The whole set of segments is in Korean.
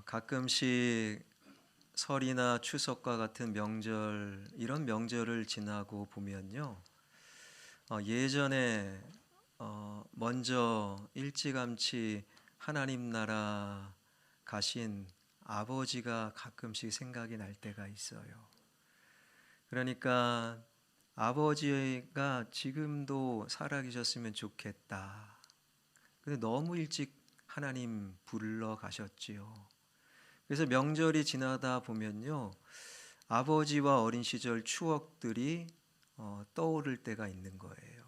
가끔씩 설이나 추석과 같은 명절, 이런 명절을 지나고 보면요, 예전에 먼저 일찌감치 하나님 나라 가신 아버지가 가끔씩 생각이 날 때가 있어요. 그러니까 아버지가 지금도 살아계셨으면 좋겠다. 근데 너무 일찍 하나님 불러 가셨지요. 그래서 명절이 지나다 보면요, 아버지와 어린 시절 추억들이 떠오를 때가 있는 거예요.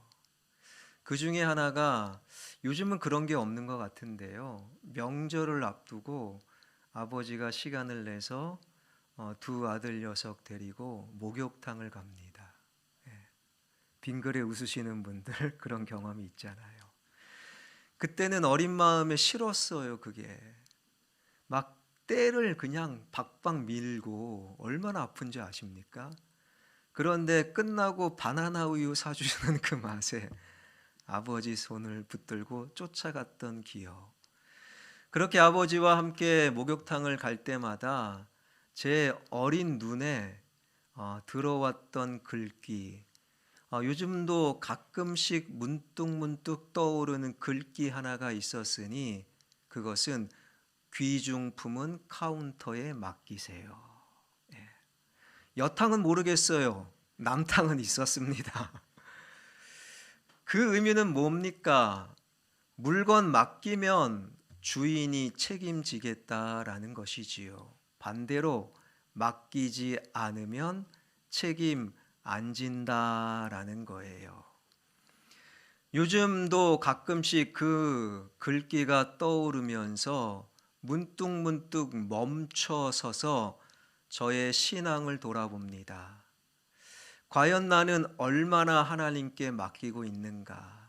그 중에 하나가, 요즘은 그런 게 없는 것 같은데요, 명절을 앞두고 아버지가 시간을 내서 두 아들 녀석 데리고 목욕탕을 갑니다. 예. 빙그레 웃으시는 분들 그런 경험이 있잖아요. 그때는 어린 마음에 싫었어요. 그게 막 때를 그냥 박박 밀고 얼마나 아픈지 아십니까? 그런데 끝나고 바나나 우유 사주시는 그 맛에 아버지 손을 붙들고 쫓아갔던 기억. 그렇게 아버지와 함께 목욕탕을 갈 때마다 제 어린 눈에 들어왔던 글귀, 요즘도 가끔씩 문득문득 떠오르는 글귀 하나가 있었으니, 그것은 귀중품은 카운터에 맡기세요. 예. 여탕은 모르겠어요. 남탕은 있었습니다. 그 의미는 뭡니까? 물건 맡기면 주인이 책임지겠다라는 것이지요. 반대로 맡기지 않으면 책임 안 진다라는 거예요. 요즘도 가끔씩 그 글귀가 떠오르면서 문득문득 멈춰서서 저의 신앙을 돌아봅니다. 과연 나는 얼마나 하나님께 맡기고 있는가?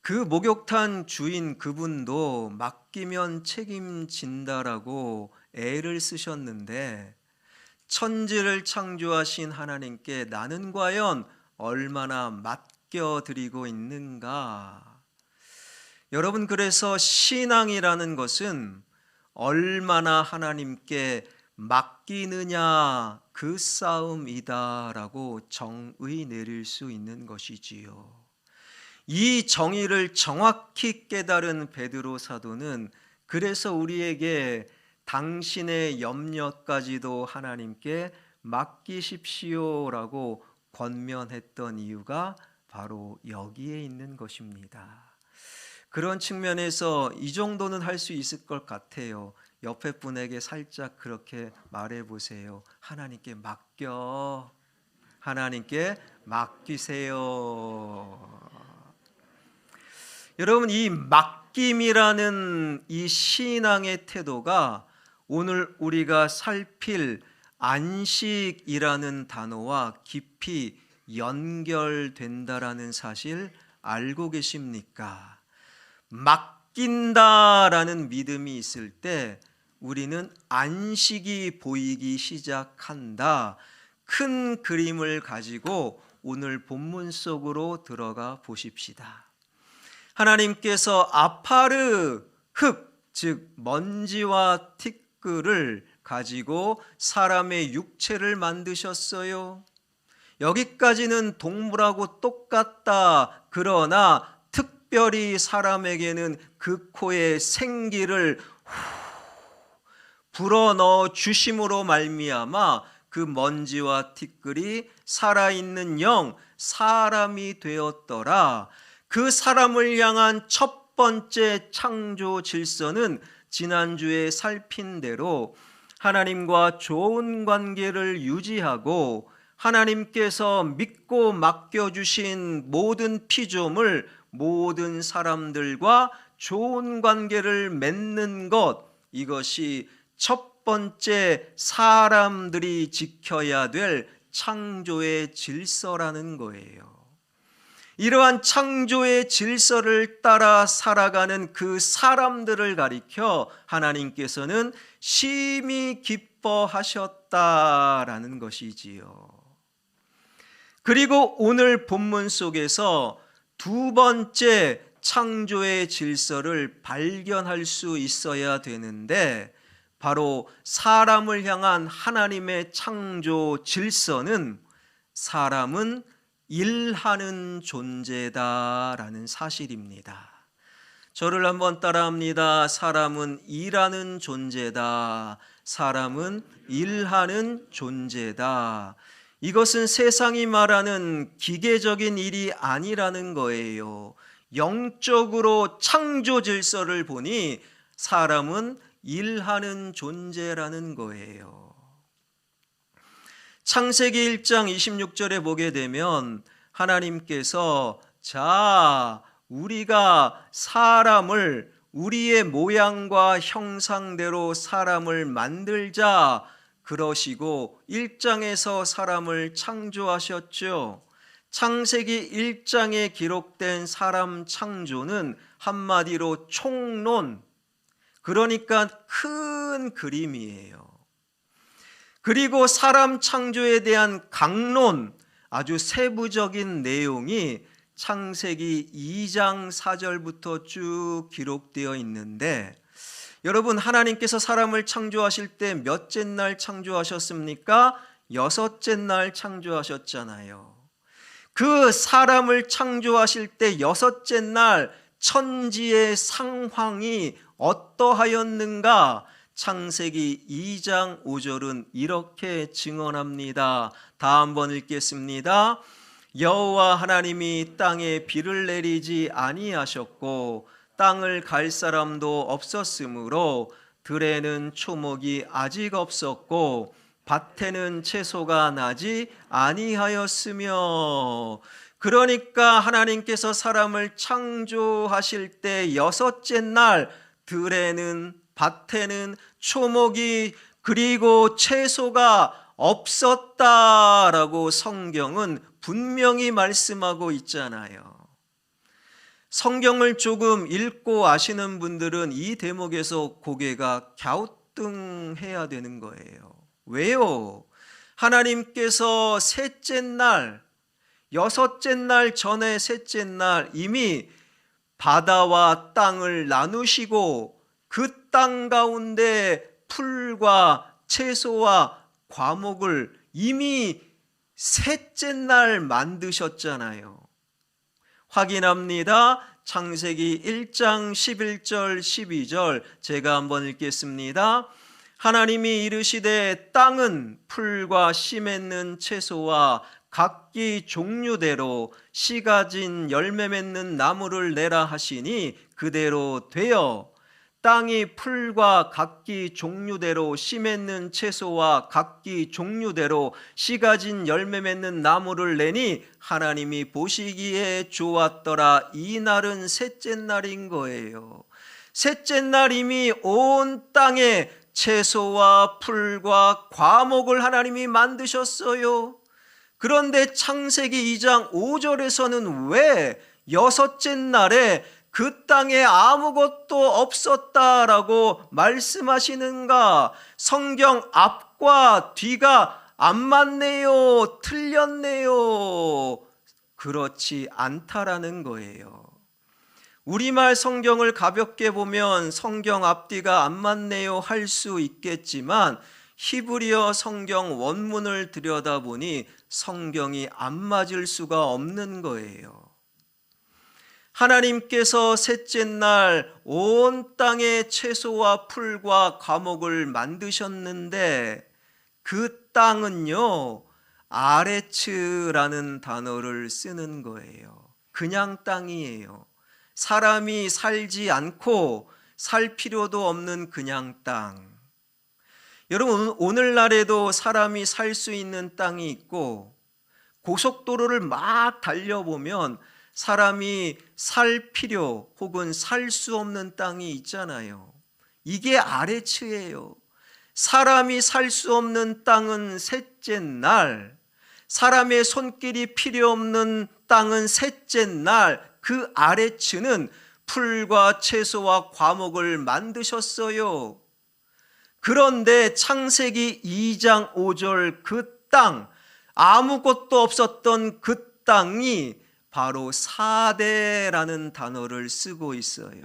그 목욕탕 주인 그분도 맡기면 책임진다라고 애를 쓰셨는데, 천지를 창조하신 하나님께 나는 과연 얼마나 맡겨드리고 있는가? 여러분, 그래서 신앙이라는 것은 얼마나 하나님께 맡기느냐, 그 싸움이다라고 정의 내릴 수 있는 것이지요. 이 정의를 정확히 깨달은 베드로 사도는 그래서 우리에게 당신의 염려까지도 하나님께 맡기십시오라고 권면했던 이유가 바로 여기에 있는 것입니다. 그런 측면에서 이 정도는 할 수 있을 것 같아요. 옆에 분에게 살짝 그렇게 말해 보세요. 하나님께 맡겨. 하나님께 맡기세요. 여러분, 이 맡김이라는 이 신앙의 태도가 오늘 우리가 살필 안식이라는 단어와 깊이 연결된다라는 사실 알고 계십니까? 맡긴다라는 믿음이 있을 때 우리는 안식이 보이기 시작한다. 큰 그림을 가지고 오늘 본문 속으로 들어가 보십시다. 하나님께서 아파르, 흙, 즉 먼지와 티끌을 가지고 사람의 육체를 만드셨어요. 여기까지는 동물하고 똑같다. 그러나 특별히 사람에게는 그 코에 생기를 불어넣어 주심으로 말미암아 그 먼지와 티끌이 살아있는 영, 사람이 되었더라. 그 사람을 향한 첫 번째 창조 질서는 지난주에 살핀 대로 하나님과 좋은 관계를 유지하고 하나님께서 믿고 맡겨주신 모든 피조물, 모든 사람들과 좋은 관계를 맺는 것, 이것이 첫 번째 사람들이 지켜야 될 창조의 질서라는 거예요. 이러한 창조의 질서를 따라 살아가는 그 사람들을 가리켜 하나님께서는 심히 기뻐하셨다라는 것이지요. 그리고 오늘 본문 속에서 두 번째 창조의 질서를 발견할 수 있어야 되는데, 바로 사람을 향한 하나님의 창조 질서는 사람은 일하는 존재다라는 사실입니다. 저를 한번 따라합니다. 사람은 일하는 존재다. 사람은 일하는 존재다. 이것은 세상이 말하는 기계적인 일이 아니라는 거예요. 영적으로 창조 질서를 보니 사람은 일하는 존재라는 거예요. 창세기 1장 26절에 보게 되면 하나님께서 자, 우리가 사람을 우리의 모양과 형상대로 사람을 만들자 그러시고 1장에서 사람을 창조하셨죠. 창세기 1장에 기록된 사람 창조는 한마디로 총론, 그러니까 큰 그림이에요. 그리고 사람 창조에 대한 강론, 아주 세부적인 내용이 창세기 2장 4절부터 쭉 기록되어 있는데, 여러분, 하나님께서 사람을 창조하실 때 몇째 날 창조하셨습니까? 6째 날 창조하셨잖아요. 그 사람을 창조하실 때 6째 날 천지의 상황이 어떠하였는가? 창세기 2장 5절은 이렇게 증언합니다. 다 한번 읽겠습니다. 여호와 하나님이 땅에 비를 내리지 아니하셨고 땅을 갈 사람도 없었으므로 들에는 초목이 아직 없었고 밭에는 채소가 나지 아니하였으며. 그러니까 하나님께서 사람을 창조하실 때 6째 날 들에는 밭에는 초목이 그리고 채소가 없었다라고 성경은 분명히 말씀하고 있잖아요. 성경을 조금 읽고 아시는 분들은 이 대목에서 고개가 갸우뚱해야 되는 거예요. 왜요? 하나님께서 셋째 날, 6째 날 전에 셋째 날 이미 바다와 땅을 나누시고 그 땅 가운데 풀과 채소와 과목을 이미 셋째 날 만드셨잖아요. 확인합니다. 창세기 1장 11절 12절 제가 한번 읽겠습니다. 하나님이 이르시되 땅은 풀과 씨 맺는 채소와 각기 종류대로 씨 가진 열매 맺는 나무를 내라 하시니 그대로 되어 땅이 풀과 각기 종류대로 씨 맺는 채소와 각기 종류대로 씨 가진 열매 맺는 나무를 내니 하나님이 보시기에 좋았더라. 이 날은 셋째 날인 거예요. 셋째 날 이미 온 땅에 채소와 풀과 과목을 하나님이 만드셨어요. 그런데 창세기 2장 5절에서는 왜 6째 날에 그 땅에 아무것도 없었다라고 말씀하시는가? 성경 앞과 뒤가 안 맞네요. 틀렸네요. 그렇지 않다라는 거예요. 우리말 성경을 가볍게 보면 성경 앞뒤가 안 맞네요 할 수 있겠지만 히브리어 성경 원문을 들여다보니 성경이 안 맞을 수가 없는 거예요. 하나님께서 셋째 날 온 땅의 채소와 풀과 과목을 만드셨는데 그 땅은요, 아레츠라는 단어를 쓰는 거예요. 그냥 땅이에요. 사람이 살지 않고 살 필요도 없는 그냥 땅. 여러분, 오늘날에도 사람이 살 수 있는 땅이 있고 고속도로를 막 달려보면 사람이 살 필요 혹은 살 수 없는 땅이 있잖아요. 이게 아레츠예요. 사람이 살 수 없는 땅은 셋째 날, 사람의 손길이 필요 없는 땅은 셋째 날, 그 아레츠는 풀과 채소와 과목을 만드셨어요. 그런데 창세기 2장 5절 그 땅, 아무것도 없었던 그 땅이 바로 사대라는 단어를 쓰고 있어요.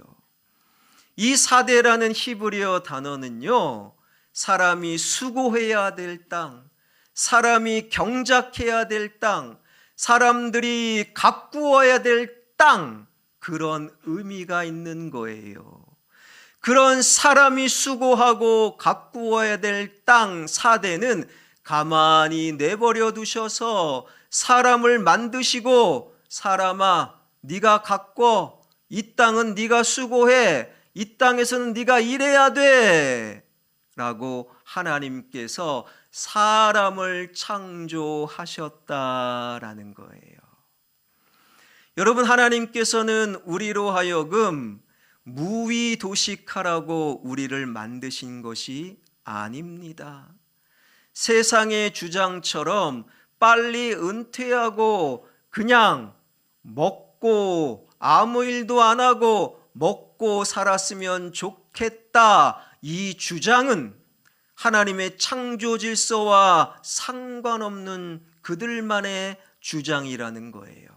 이 사대라는 히브리어 단어는요, 사람이 수고해야 될 땅, 사람이 경작해야 될 땅, 사람들이 가꾸어야 될 땅, 그런 의미가 있는 거예요. 그런 사람이 수고하고 가꾸어야 될 땅 사대는 가만히 내버려 두셔서 사람을 만드시고, 사람아 네가 가꿔, 이 땅은 네가 수고해, 이 땅에서는 네가 일해야 돼 라고 하나님께서 사람을 창조하셨다라는 거예요. 여러분, 하나님께서는 우리로 하여금 무위도식하라고 우리를 만드신 것이 아닙니다. 세상의 주장처럼 빨리 은퇴하고 그냥 먹고 아무 일도 안 하고 먹고 살았으면 좋겠다, 이 주장은 하나님의 창조 질서와 상관없는 그들만의 주장이라는 거예요.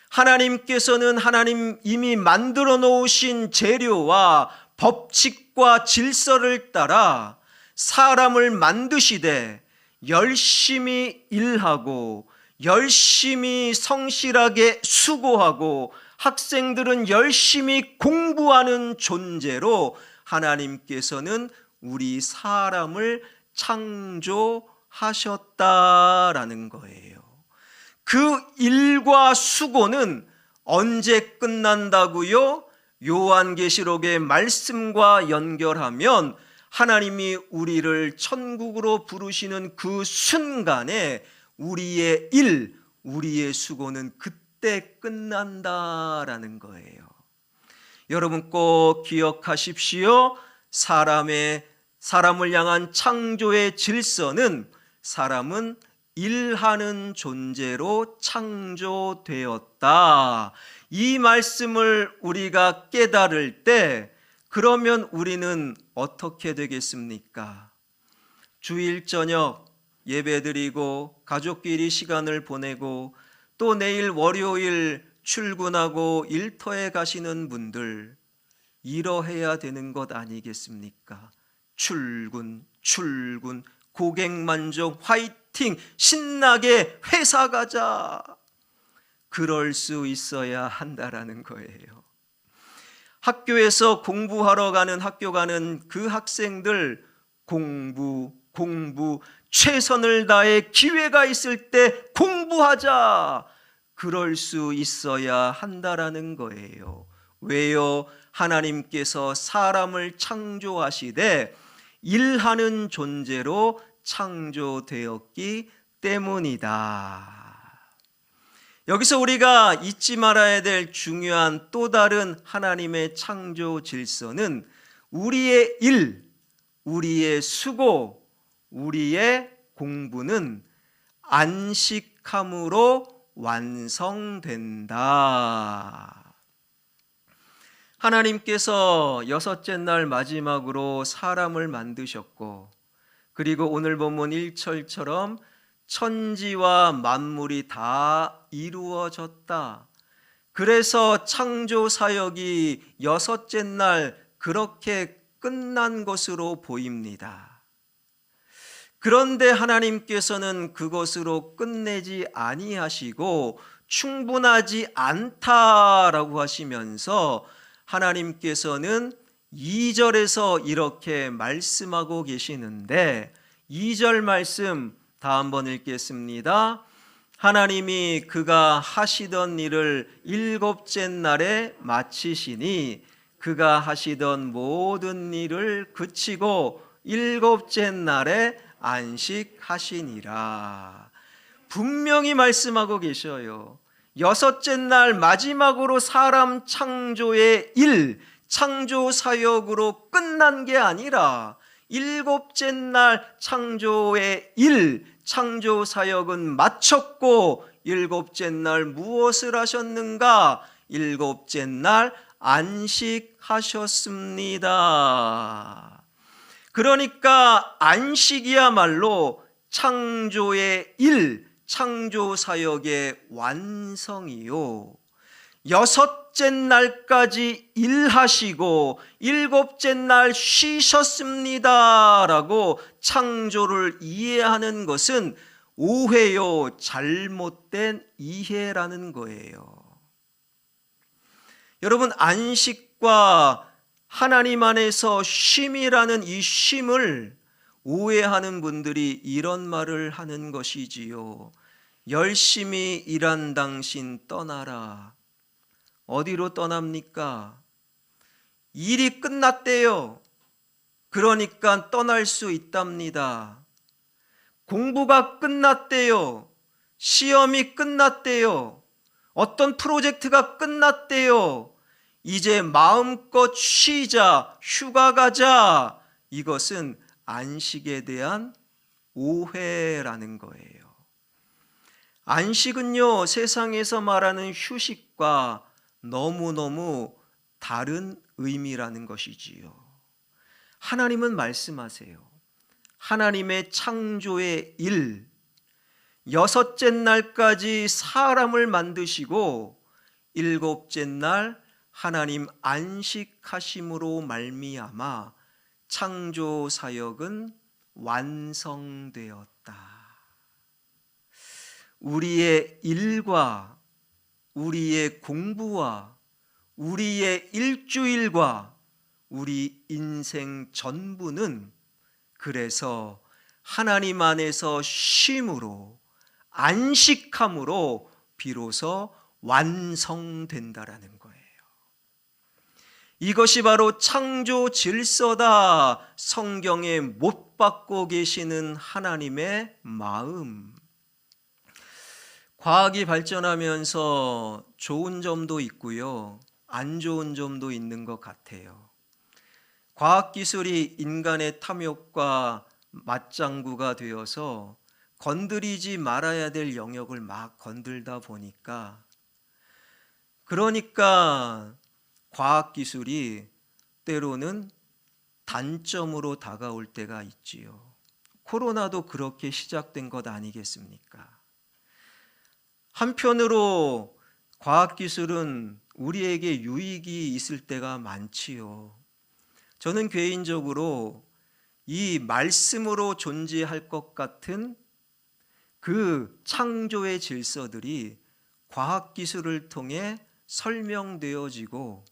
하나님께서는 하나님 이미 만들어 놓으신 재료와 법칙과 질서를 따라 사람을 만드시되 열심히 일하고 열심히 성실하게 수고하고 학생들은 열심히 공부하는 존재로 하나님께서는 우리 사람을 창조하셨다라는 거예요. 그 일과 수고는 언제 끝난다고요? 요한계시록의 말씀과 연결하면 하나님이 우리를 천국으로 부르시는 그 순간에 우리의 일, 우리의 수고는 그때 끝난다라는 거예요. 여러분 꼭 기억하십시오. 사람을 향한 창조의 질서는 사람은 일하는 존재로 창조되었다. 이 말씀을 우리가 깨달을 때 그러면 우리는 어떻게 되겠습니까? 주일 저녁 예배드리고 가족끼리 시간을 보내고 또 내일 월요일 출근하고 일터에 가시는 분들, 이러해야 되는 것 아니겠습니까? 출근, 고객 만족, 화이팅, 신나게 회사 가자. 그럴 수 있어야 한다라는 거예요. 학교에서 공부하러 가는 학교 가는 그 학생들, 공부, 최선을 다해 기회가 있을 때 공부하자. 그럴 수 있어야 한다라는 거예요. 왜요? 하나님께서 사람을 창조하시되 일하는 존재로 창조되었기 때문이다. 여기서 우리가 잊지 말아야 될 중요한 또 다른 하나님의 창조 질서는 우리의 일, 우리의 수고, 우리의 공부는 안식함으로 완성된다. 하나님께서 여섯째 날 마지막으로 사람을 만드셨고, 그리고 오늘 본문 1절처럼 천지와 만물이 다 이루어졌다. 그래서 창조 사역이 여섯째 날 그렇게 끝난 것으로 보입니다. 그런데 하나님께서는 그것으로 끝내지 아니하시고 충분하지 않다라고 하시면서 하나님께서는 2절에서 이렇게 말씀하고 계시는데, 2절 말씀 다 한번 읽겠습니다. 하나님이 그가 하시던 일을 일곱째 날에 마치시니 그가 하시던 모든 일을 그치고 일곱째 날에 안식하시니라. 분명히 말씀하고 계셔요. 여섯째 날 마지막으로 사람 창조의 일, 창조 사역으로 끝난 게 아니라 일곱째 날 창조의 일, 창조 사역은 마쳤고 일곱째 날 무엇을 하셨는가? 일곱째 날 안식하셨습니다. 그러니까 안식이야말로 창조의 일, 창조 사역의 완성이요, 6째 날까지 일하시고 7째 날 쉬셨습니다 라고 창조를 이해하는 것은 오해요, 잘못된 이해라는 거예요. 여러분, 안식과 하나님 안에서 쉼이라는 이 쉼을 오해하는 분들이 이런 말을 하는 것이지요. 열심히 일한 당신 떠나라. 어디로 떠납니까? 일이 끝났대요. 그러니까 떠날 수 있답니다. 공부가 끝났대요. 시험이 끝났대요. 어떤 프로젝트가 끝났대요. 이제 마음껏 쉬자, 휴가 가자. 이것은 안식에 대한 오해라는 거예요. 안식은요, 세상에서 말하는 휴식과 너무너무 다른 의미라는 것이지요. 하나님은 말씀하세요. 하나님의 창조의 일, 6째 날까지 사람을 만드시고 7째 날 하나님 안식하심으로 말미암아 창조 사역은 완성되었다. 우리의 일과 우리의 공부와 우리의 일주일과 우리 인생 전부는 그래서 하나님 안에서 쉼으로 안식함으로 비로소 완성된다라는 거예요. 이것이 바로 창조 질서다. 성경에 못 박고 계시는 하나님의 마음. 과학이 발전하면서 좋은 점도 있고요, 안 좋은 점도 있는 것 같아요. 과학기술이 인간의 탐욕과 맞장구가 되어서 건드리지 말아야 될 영역을 막 건들다 보니까, 그러니까 과학기술이 때로는 단점으로 다가올 때가 있지요. 코로나도 그렇게 시작된 것 아니겠습니까? 한편으로 과학기술은 우리에게 유익이 있을 때가 많지요. 저는 개인적으로 이 말씀으로 존재할 것 같은 그 창조의 질서들이 과학기술을 통해 설명되어지고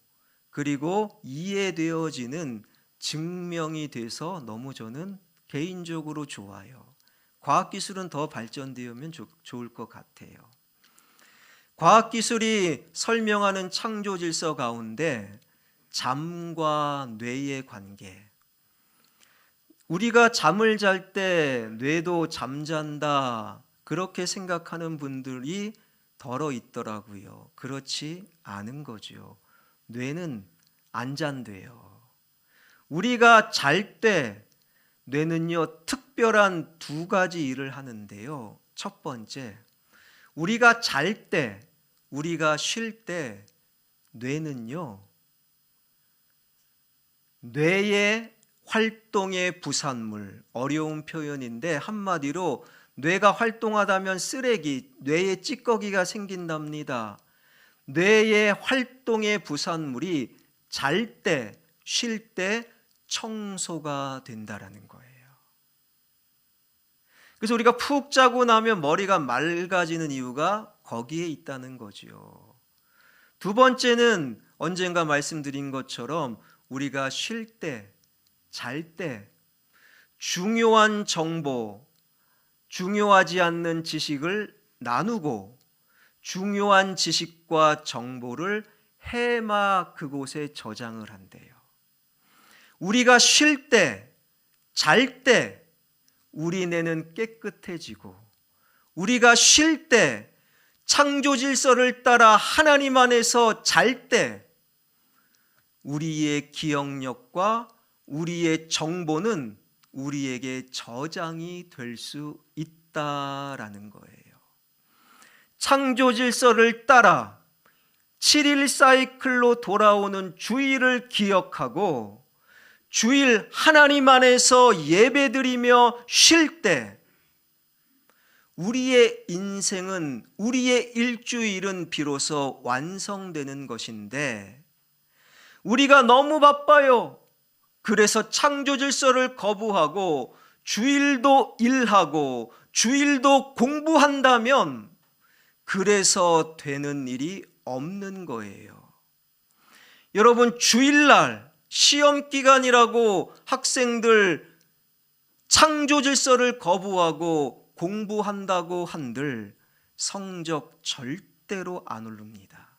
그리고 이해되어지는 증명이 돼서 너무 저는 개인적으로 좋아요. 과학기술은 더 발전되면 좋을 것 같아요. 과학기술이 설명하는 창조 질서 가운데 잠과 뇌의 관계, 우리가 잠을 잘 때 뇌도 잠잔다 그렇게 생각하는 분들이 덜어 있더라고요. 그렇지 않은 거죠. 뇌는 안 잔대요. 우리가 잘 때 뇌는요, 특별한 2가지 일을 하는데요. 첫 번째, 우리가 잘 때, 우리가 쉴 때 뇌는요, 뇌의 활동의 부산물, 어려운 표현인데 한마디로 뇌가 활동하다면 쓰레기, 뇌에 찌꺼기가 생긴답니다. 뇌의 활동의 부산물이 잘 때, 쉴 때 청소가 된다라는 거예요. 그래서 우리가 푹 자고 나면 머리가 맑아지는 이유가 거기에 있다는 거죠. 2번째는 언젠가 말씀드린 것처럼 우리가 쉴 때, 잘 때 중요한 정보, 중요하지 않는 지식을 나누고 중요한 지식과 정보를 해마 그곳에 저장을 한대요. 우리가 쉴 때, 잘 때 우리 뇌는 깨끗해지고 우리가 쉴 때 창조 질서를 따라 하나님 안에서 잘 때 우리의 기억력과 우리의 정보는 우리에게 저장이 될 수 있다라는 거예요. 창조 질서를 따라 7일 사이클로 돌아오는 주일을 기억하고 주일 하나님 안에서 예배드리며 쉴 때 우리의 인생은, 우리의 일주일은 비로소 완성되는 것인데 우리가 너무 바빠요. 그래서 창조 질서를 거부하고 주일도 일하고 주일도 공부한다면 그래서 되는 일이 없는 거예요. 여러분, 주일날 시험 기간이라고 학생들 창조 질서를 거부하고 공부한다고 한들 성적 절대로 안 오릅니다.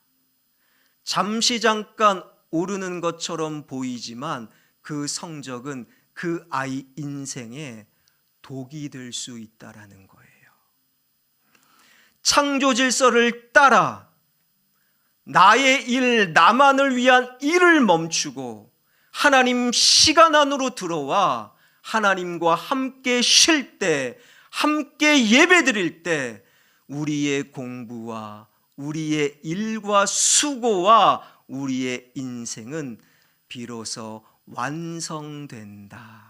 잠시 잠깐 오르는 것처럼 보이지만 그 성적은 그 아이 인생에 독이 될 수 있다라는 거예요. 창조 질서를 따라 나의 일, 나만을 위한 일을 멈추고 하나님 시간 안으로 들어와 하나님과 함께 쉴 때, 함께 예배드릴 때 우리의 공부와 우리의 일과 수고와 우리의 인생은 비로소 완성된다.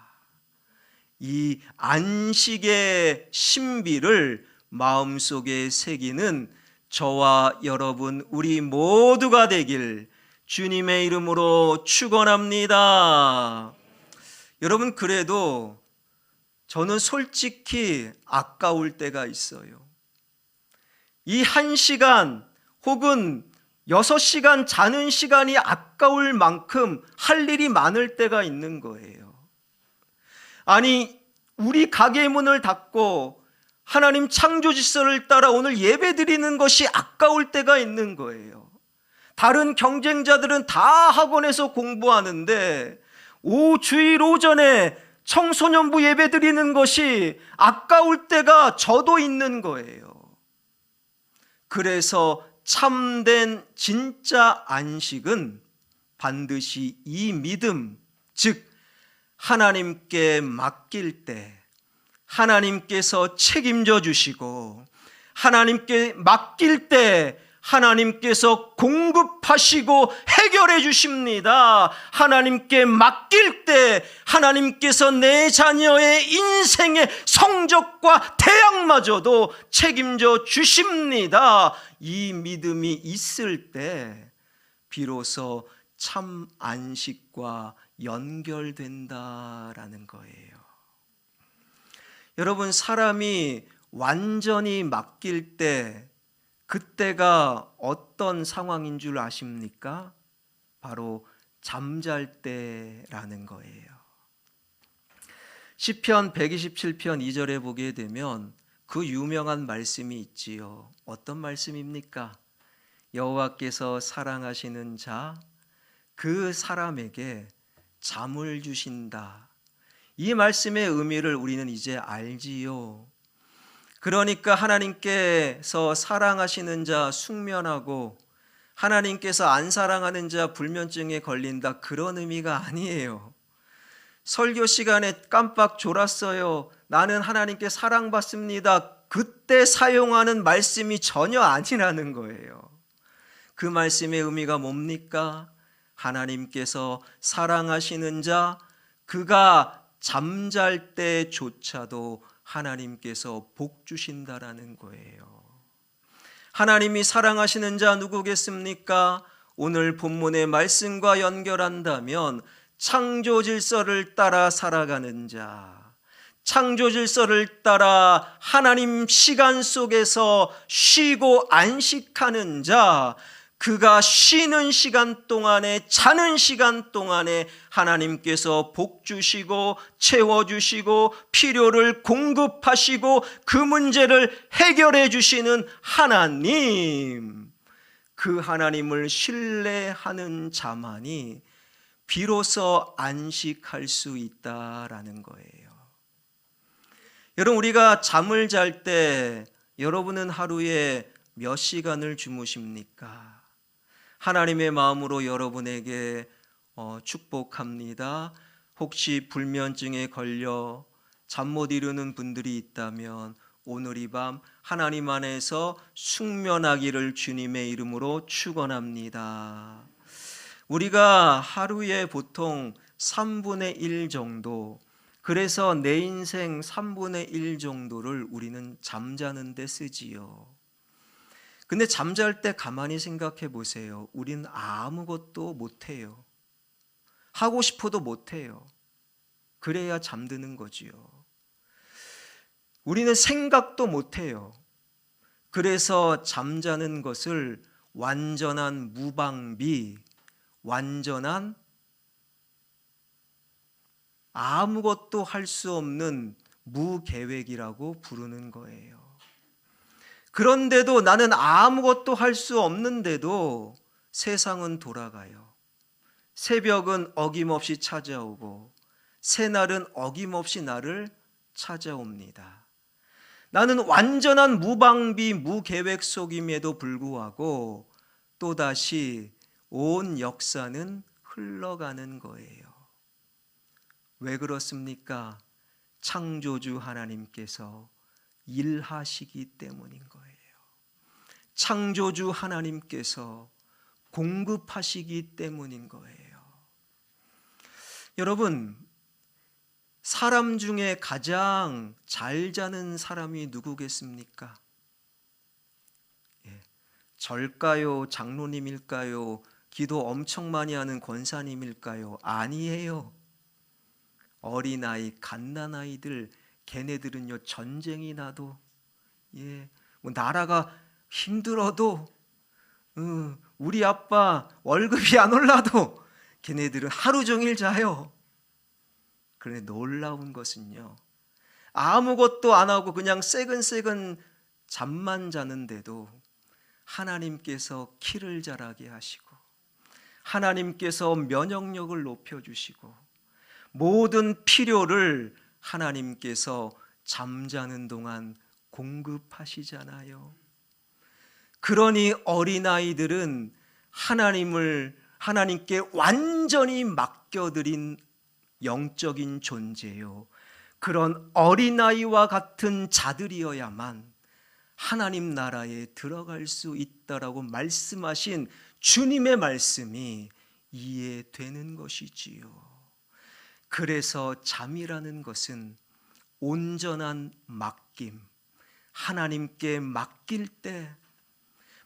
이 안식의 신비를 마음속에 새기는 저와 여러분 우리 모두가 되길 주님의 이름으로 축원합니다. 여러분, 그래도 저는 솔직히 아까울 때가 있어요. 이 1시간 혹은 6시간 자는 시간이 아까울 만큼 할 일이 많을 때가 있는 거예요. 아니, 우리 가게 문을 닫고 하나님 창조 질서를 따라 오늘 예배 드리는 것이 아까울 때가 있는 거예요. 다른 경쟁자들은 다 학원에서 공부하는데 주일 오전에 청소년부 예배 드리는 것이 아까울 때가 저도 있는 거예요. 그래서 참된 진짜 안식은 반드시 이 믿음, 즉 하나님께 맡길 때 하나님께서 책임져 주시고 하나님께 맡길 때 하나님께서 공급하시고 해결해 주십니다. 하나님께 맡길 때 하나님께서 내 자녀의 인생의 성적과 대학마저도 책임져 주십니다. 이 믿음이 있을 때 비로소 참 안식과 연결된다라는 거예요. 여러분, 사람이 완전히 맡길 때 그때가 어떤 상황인 줄 아십니까? 바로 잠잘 때라는 거예요. 시편 127편 2절에 보게 되면 그 유명한 말씀이 있지요. 어떤 말씀입니까? 여호와께서 사랑하시는 자, 그 사람에게 잠을 주신다. 이 말씀의 의미를 우리는 이제 알지요. 그러니까 하나님께서 사랑하시는 자 숙면하고 하나님께서 안 사랑하는 자 불면증에 걸린다, 그런 의미가 아니에요. 설교 시간에 깜빡 졸았어요, 나는 하나님께 사랑받습니다, 그때 사용하는 말씀이 전혀 아니라는 거예요. 그 말씀의 의미가 뭡니까? 하나님께서 사랑하시는 자, 그가 잠잘 때조차도 하나님께서 복 주신다라는 거예요. 하나님이 사랑하시는 자 누구겠습니까? 오늘 본문의 말씀과 연결한다면 창조 질서를 따라 살아가는 자, 창조 질서를 따라 하나님 시간 속에서 쉬고 안식하는 자, 그가 쉬는 시간 동안에, 자는 시간 동안에 하나님께서 복 주시고 채워주시고 필요를 공급하시고 그 문제를 해결해 주시는 하나님, 그 하나님을 신뢰하는 자만이 비로소 안식할 수 있다라는 거예요. 여러분, 우리가 잠을 잘 때 여러분은 하루에 몇 시간을 주무십니까? 하나님의 마음으로 여러분에게 축복합니다. 혹시 불면증에 걸려 잠 못 이루는 분들이 있다면 오늘 이 밤 하나님 안에서 숙면하기를 주님의 이름으로 축원합니다. 우리가 하루에 보통 3분의 1 정도, 그래서 내 인생 3분의 1 정도를 우리는 잠자는 데 쓰지요. 근데 잠잘 때 가만히 생각해 보세요. 우리는 아무것도 못해요. 하고 싶어도 못해요. 그래야 잠드는 거지요. 우리는 생각도 못해요. 그래서 잠자는 것을 완전한 무방비, 완전한 아무것도 할 수 없는 무계획이라고 부르는 거예요. 그런데도 나는 아무것도 할 수 없는데도 세상은 돌아가요. 새벽은 어김없이 찾아오고 새날은 어김없이 나를 찾아옵니다. 나는 완전한 무방비, 무계획 속임에도 불구하고 또다시 온 역사는 흘러가는 거예요. 왜 그렇습니까? 창조주 하나님께서 일하시기 때문인 거예요. 창조주 하나님께서 공급하시기 때문인 거예요. 여러분, 사람 중에 가장 잘 자는 사람이 누구겠습니까? 절까요? 장로님일까요? 기도 엄청 많이 하는 권사님일까요? 아니에요. 어린아이, 갓난아이들, 걔네들은요 전쟁이 나도 뭐 나라가 힘들어도 우리 아빠 월급이 안 올라도 걔네들은 하루 종일 자요. 그런데 놀라운 것은요, 아무것도 안 하고 그냥 새근새근 잠만 자는데도 하나님께서 키를 자라게 하시고 하나님께서 면역력을 높여주시고 모든 필요를 하나님께서 잠자는 동안 공급하시잖아요. 그러니 어린아이들은 하나님께 완전히 맡겨드린 영적인 존재요. 그런 어린아이와 같은 자들이어야만 하나님 나라에 들어갈 수 있다라고 말씀하신 주님의 말씀이 이해되는 것이지요. 그래서 잠이라는 것은 온전한 맡김, 하나님께 맡길 때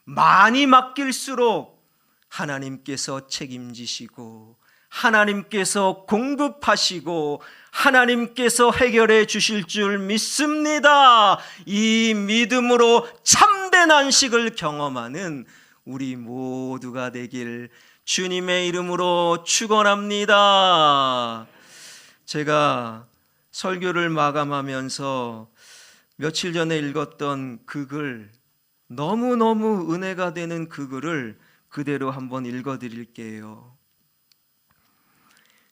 많이 맡길수록 하나님께서 책임지시고 하나님께서 공급하시고 하나님께서 해결해 주실 줄 믿습니다. 이 믿음으로 참된 안식을 경험하는 우리 모두가 되길 주님의 이름으로 축원합니다. 제가 설교를 마감하면서 며칠 전에 읽었던 그 글, 너무너무 은혜가 되는 그 글을 그대로 한번 읽어드릴게요.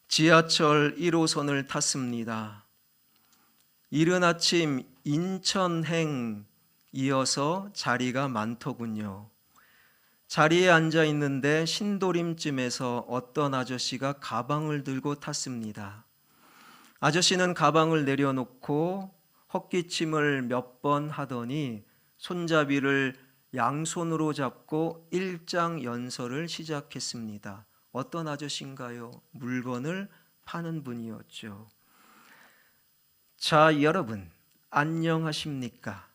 지하철 1호선을 탔습니다. 이른 아침 인천행 이어서 자리가 많더군요. 자리에 앉아 있는데 신도림쯤에서 어떤 아저씨가 가방을 들고 탔습니다. 아저씨는 가방을 내려놓고 헛기침을 몇 번 하더니 손잡이를 양손으로 잡고 일장연설을 시작했습니다. 어떤 아저씨인가요? 물건을 파는 분이었죠. 자, 여러분 안녕하십니까?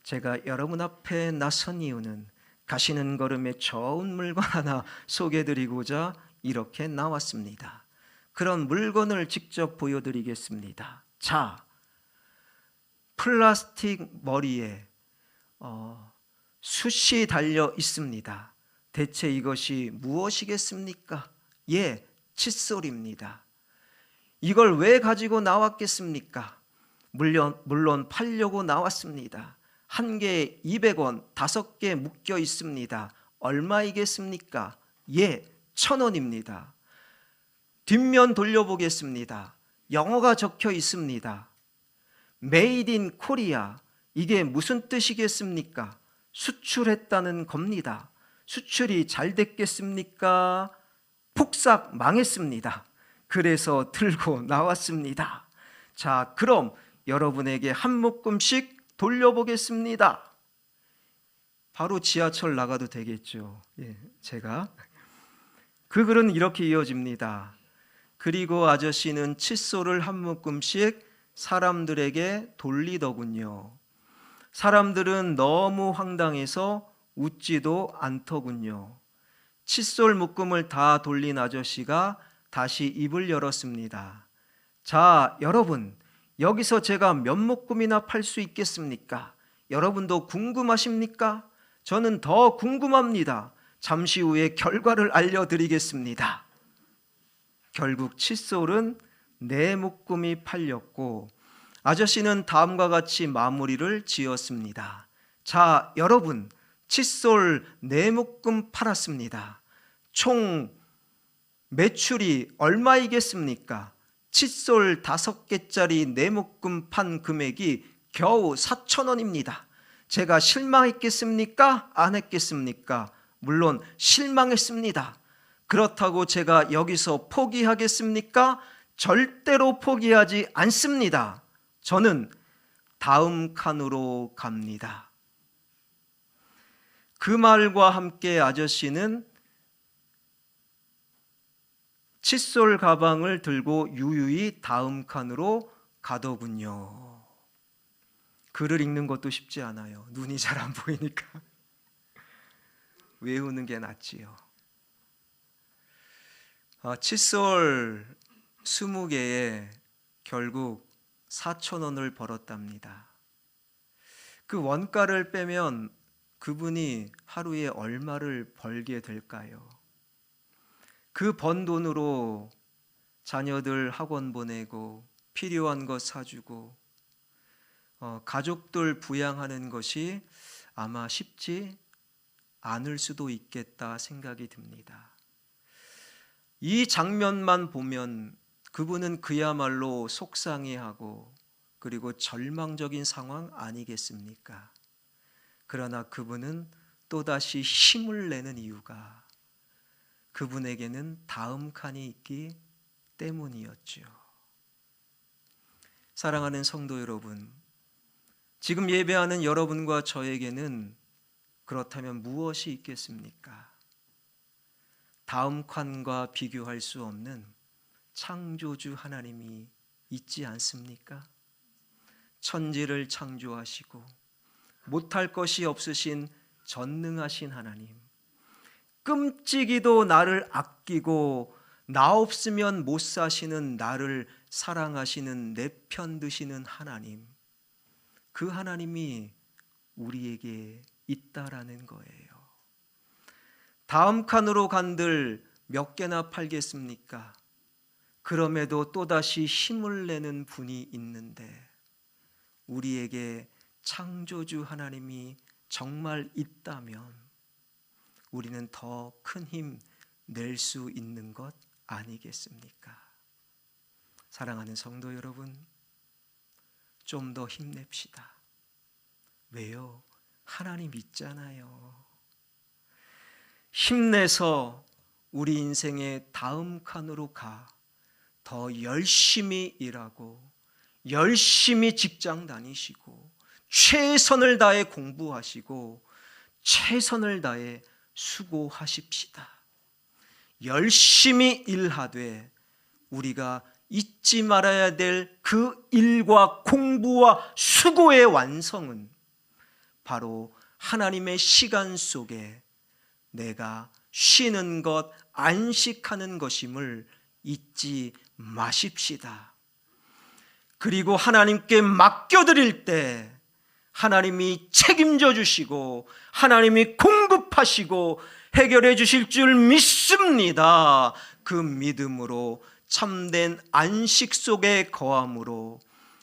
제가 여러분 앞에 나선 이유는 가시는 걸음에 좋은 물건 하나 소개해드리고자 이렇게 나왔습니다. 그런 물건을 직접 보여드리겠습니다. 자, 플라스틱 머리에 숯이 달려 있습니다. 대체 이것이 무엇이겠습니까? 예, 칫솔입니다. 이걸 왜 가지고 나왔겠습니까? 물론 팔려고 나왔습니다. 한 개에 200원, 5개 묶여 있습니다. 얼마이겠습니까? 예, 1,000원입니다. 뒷면 돌려보겠습니다. 영어가 적혀 있습니다. Made in Korea. 이게 무슨 뜻이겠습니까? 수출했다는 겁니다. 수출이 잘 됐겠습니까? 폭삭 망했습니다. 그래서 들고 나왔습니다. 자, 그럼 여러분에게 한 묶음씩 돌려보겠습니다. 바로 지하철 나가도 되겠죠. 제가 그 글은 이렇게 이어집니다. 그리고 아저씨는 칫솔을 한 묶음씩 사람들에게 돌리더군요. 사람들은 너무 황당해서 웃지도 않더군요. 칫솔 묶음을 다 돌린 아저씨가 다시 입을 열었습니다. 자, 여러분, 여기서 제가 몇 묶음이나 팔 수 있겠습니까? 여러분도 궁금하십니까? 저는 더 궁금합니다. 잠시 후에 결과를 알려드리겠습니다. 결국 칫솔은 4묶음이 팔렸고 아저씨는 다음과 같이 마무리를 지었습니다. 자, 여러분, 칫솔 4묶음 팔았습니다. 총 매출이 얼마이겠습니까? 칫솔 5개짜리 4묶음 판 금액이 겨우 4,000원입니다. 제가 실망했겠습니까? 안 했겠습니까? 물론 실망했습니다. 그렇다고 제가 여기서 포기하겠습니까? 절대로 포기하지 않습니다. 저는 다음 칸으로 갑니다. 그 말과 함께 아저씨는 칫솔 가방을 들고 유유히 다음 칸으로 가더군요. 글을 읽는 것도 쉽지 않아요. 눈이 잘 안 보이니까 외우는 게 낫지요. 칫솔 20개에 결국 4,000원을 벌었답니다. 그 원가를 빼면 그분이 하루에 얼마를 벌게 될까요? 그 번 돈으로 자녀들 학원 보내고 필요한 것 사주고 가족들 부양하는 것이 아마 쉽지 않을 수도 있겠다 생각이 듭니다. 이 장면만 보면 그분은 그야말로 속상해하고 그리고 절망적인 상황 아니겠습니까? 그러나 그분은 또다시 힘을 내는 이유가 그분에게는 다음 칸이 있기 때문이었죠. 사랑하는 성도 여러분, 지금 예배하는 여러분과 저에게는 그렇다면 무엇이 있겠습니까? 다음 칸과 비교할 수 없는 창조주 하나님이 있지 않습니까? 천지를 창조하시고 못할 것이 없으신 전능하신 하나님, 끔찍이도 나를 아끼고 나 없으면 못 사시는 나를 사랑하시는 내 편 드시는 하나님, 그 하나님이 우리에게 있다라는 거예요. 다음 칸으로 간들 몇 개나 팔겠습니까? 그럼에도 또다시 힘을 내는 분이 있는데 우리에게 창조주 하나님이 정말 있다면 우리는 더 큰 힘 낼 수 있는 것 아니겠습니까? 사랑하는 성도 여러분, 좀 더 힘냅시다. 왜요? 하나님 있잖아요. 힘내서 우리 인생의 다음 칸으로 더 열심히 일하고 열심히 직장 다니시고 최선을 다해 공부하시고 최선을 다해 수고하십시다. 열심히 일하되 우리가 잊지 말아야 될 그 일과 공부와 수고의 완성은 바로 하나님의 시간 속에 내가 쉬는 것, 안식하는 것임을 잊지 마십시다. 그리고 하나님께 맡겨드릴 때 하나님이 책임져 주시고 하나님이 공급하시고 해결해 주실 줄 믿습니다. 그 믿음으로 참된 안식 속에 거함으로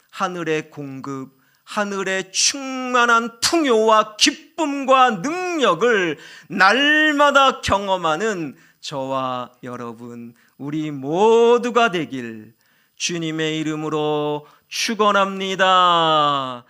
하늘의 공급, 하늘의 충만한 풍요와 기쁨과 능력을 날마다 경험하는 저와 여러분, 우리 모두가 되길 주님의 이름으로 축원합니다.